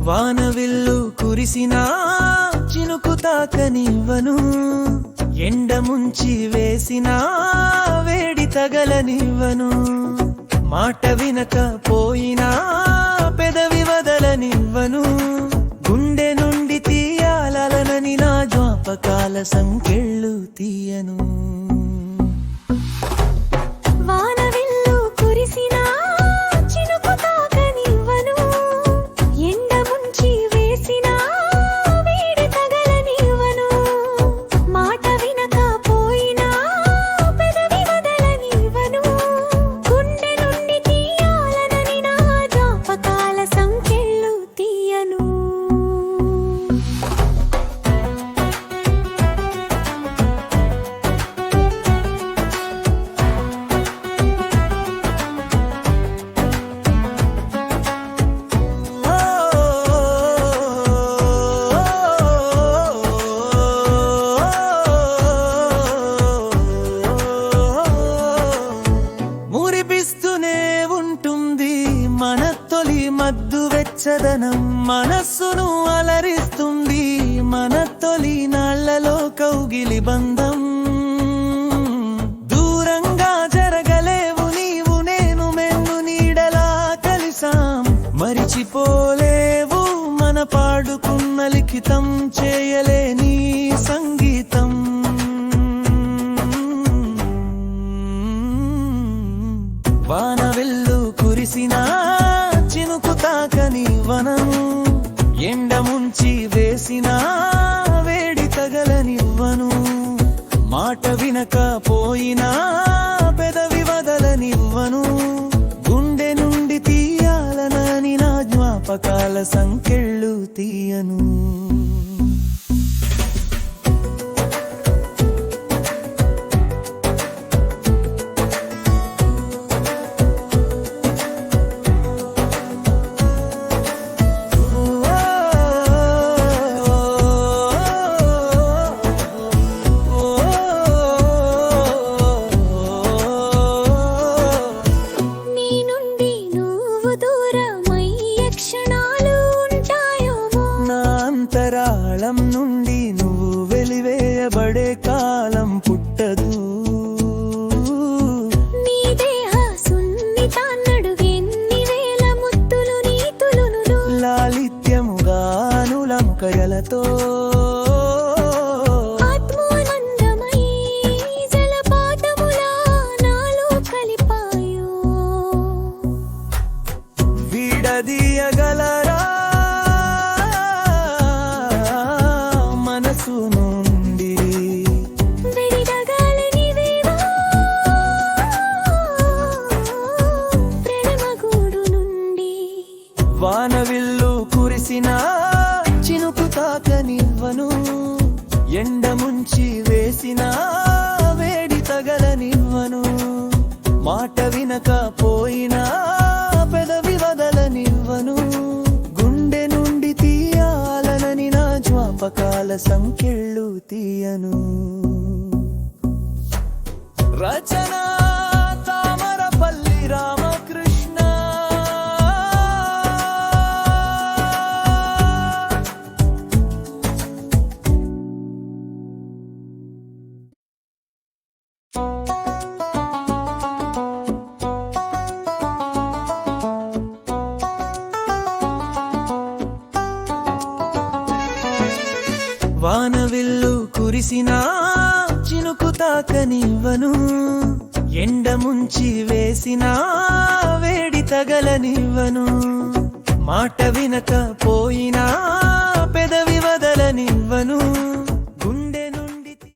వానవిల్లు కురిసినా చినుకు తాకనివ్వను, ఎండ ముంచి వేసినా వేడి తగలనివ్వను. మాట వినక పోయినా పెదవి వదలనివ్వను, గుండె నుండి తీయాలనని నా జ్ఞాపకాల సంకెళ్ళు తీయను. మన తొలి మద్దు వెచ్చదనం మనస్సును అలరిస్తుంది, మన తొలి నాళ్లలో కౌగిలి బంధం. దూరంగా జరగలేవు నీవు నేను, మేము నీడలా కలిసాం. మరిచిపోలేవు మన పాడుకున్న లిఖితం, చేయలేని సంగీతం. వానవిల్లు కురిసినా చినుకు తాకనివ్వను, ఎండ ముంచి వేసినా వేడి తగలనివ్వను. మాట వినక పోయినా పెదవి వదలనివ్వను, గుండె నుండి తీయాలనని నా జ్ఞాపకాల సంకెళ్ళు తీయను. అంతరాళం నుండి నువ్వు వెలివేయబడే కాలం పుట్టదు. నీ దేహ సున్నితాన్నడుగెన్ని వేల ముత్తులు నీతులును లాలిత్యముగా నులంకయలతో ఆత్మానందమై జలపాతములా నాలో కలిపాయో. విడదీయగలరా నుండి ప్రేమగూడు నుండి. వానవిల్లు కురిసినా చినుకు తాకనివ్వను, ఎండ ముంచి వేసినా వేడి తగలనివ్వను. మాట వినక పోయినా పెదవి వదలనివ్వను, గుండె నుండి తీయాలనని నా జ్ఞాపకాల సంకెళ్ళు తీయను. రచన తామరపల్లి రామకృష్ణ. వానవిల్లు కురిసినా చినుకు తాకనివ్వను, ఎండ ముంచి వేసినా వేడి తగలనివ్వను. మాట వినక పోయినా పెదవి వదలనివ్వను,